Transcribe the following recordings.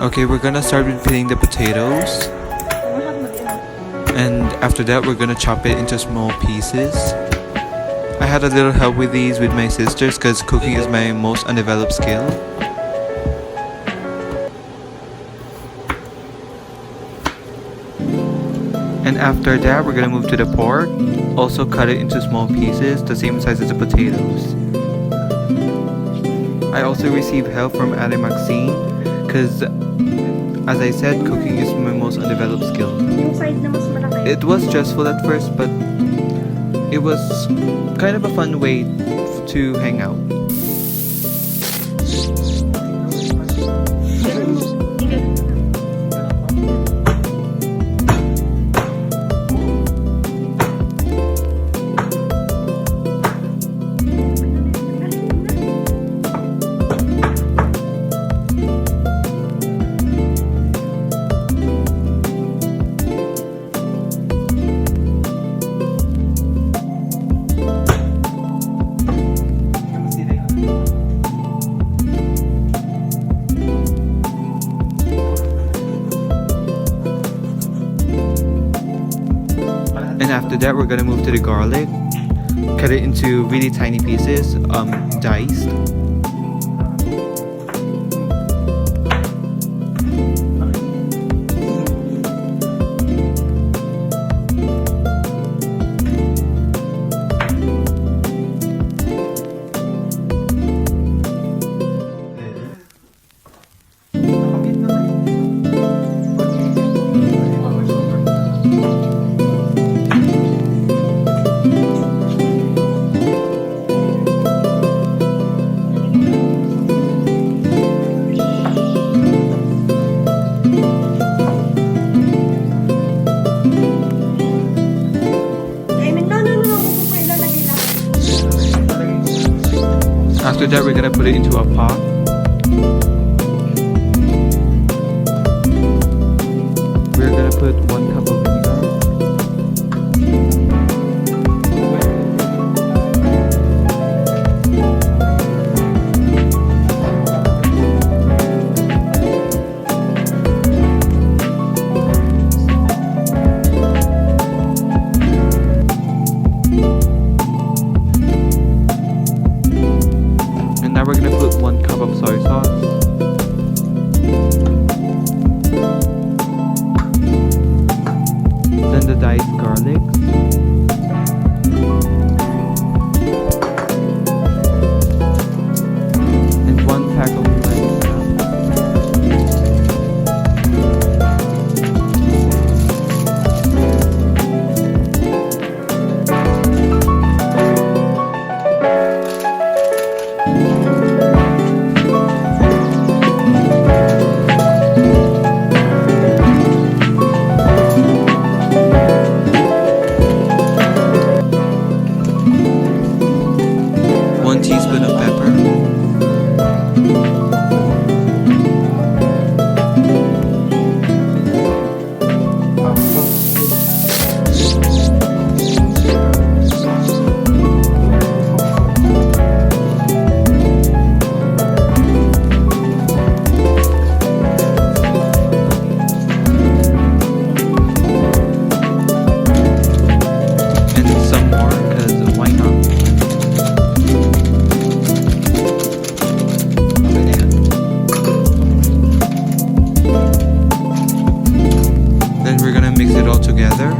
Okay, we're gonna start with peeling the potatoes. And after that, we're gonna chop it into small pieces. I had a little help with these with my sisters because cooking is my most undeveloped skill. And after that, we're gonna move to the pork. Also cut it into small pieces, the same size as the potatoes. I also received help from Ate Maxine because, as I said, cooking is my most undeveloped skill. It was stressful at first, but it was kind of a fun way to hang out. And after that, we're gonna move to the garlic. Cut it into really tiny pieces, diced. After that, we're gonna put it into a pot. We're gonna put 1 cup of vinegar. And now we're gonna put 1 cup of soy sauce. Then the diced garlic. And 1 pack of lemon. Teaspoon of pepper, and some more because why not? Then we're gonna mix it all together.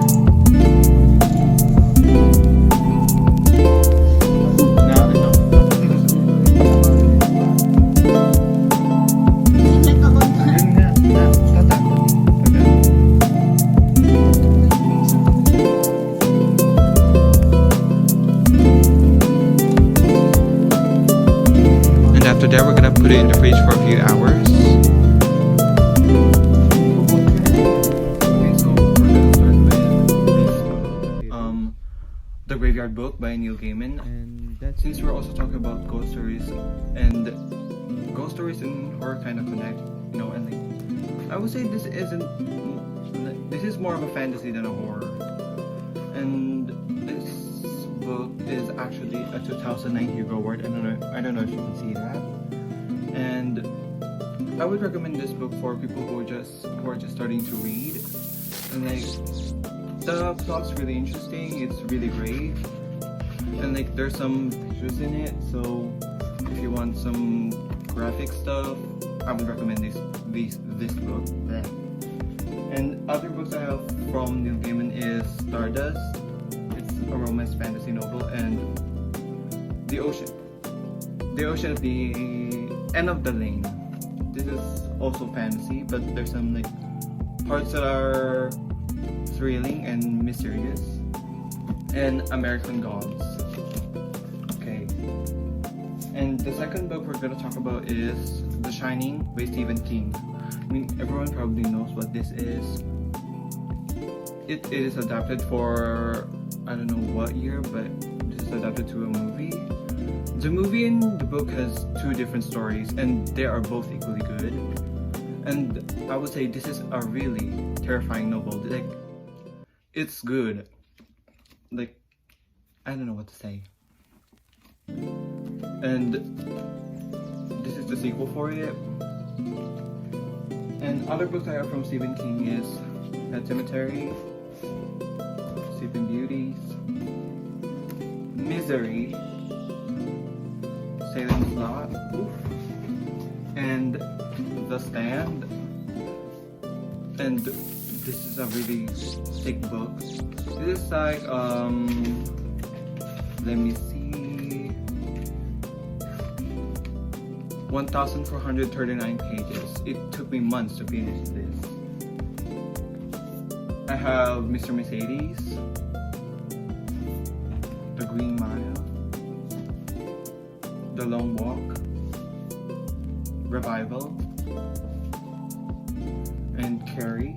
And after that, we're gonna put it in the fridge for a few hours. The Graveyard Book by Neil Gaiman. And since we're also talking about ghost stories, and ghost stories and horror kind of connect, you know, and like, I would say this is more of a fantasy than a horror. And this book is actually a 2009 Hugo Award. I don't know if you can see that. And I would recommend this book for people who are just starting to read. And like, the plot's really interesting. It's really great, and like there's some pictures in it. So if you want some graphic stuff, I would recommend this book. Bleh. And other books I have from Neil Gaiman is Stardust. It's a romance fantasy novel, and The Ocean at the End of the Lane. This is also fantasy, but there's some like parts that are thrilling and mysterious. And American Gods. Okay. And the second book we're gonna talk about is The Shining by Stephen King. I mean, everyone probably knows what this is. It is adapted for, I don't know what year, but this is adapted to a movie. The movie and the book has two different stories, and they are both equally good. And I would say this is a really terrifying novel. Like, it's good. Like, I don't know what to say. And this is the sequel for it. And other books I have from Stephen King is Pet Cemetery, Sleeping Beauties, Misery, Salem's Lot, and The Stand. And this is a really thick book. This is like, let me see, 1,439 pages. It took me months to finish this. I have Mr. Mercedes, The Green Mile, The Long Walk, Revival, and Carrie,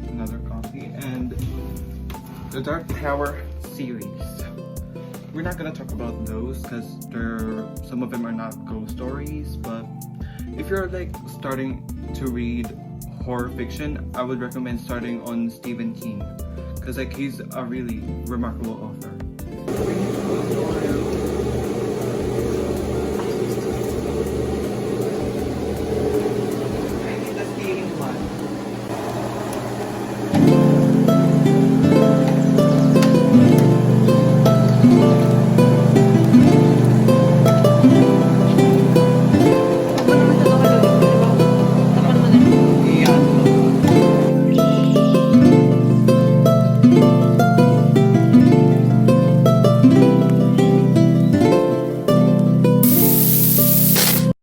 another copy, and the Dark Tower series. We're not gonna talk about those because some of them are not ghost stories, but if you're like starting to read horror fiction, I would recommend starting on Stephen King because like he's a really remarkable author.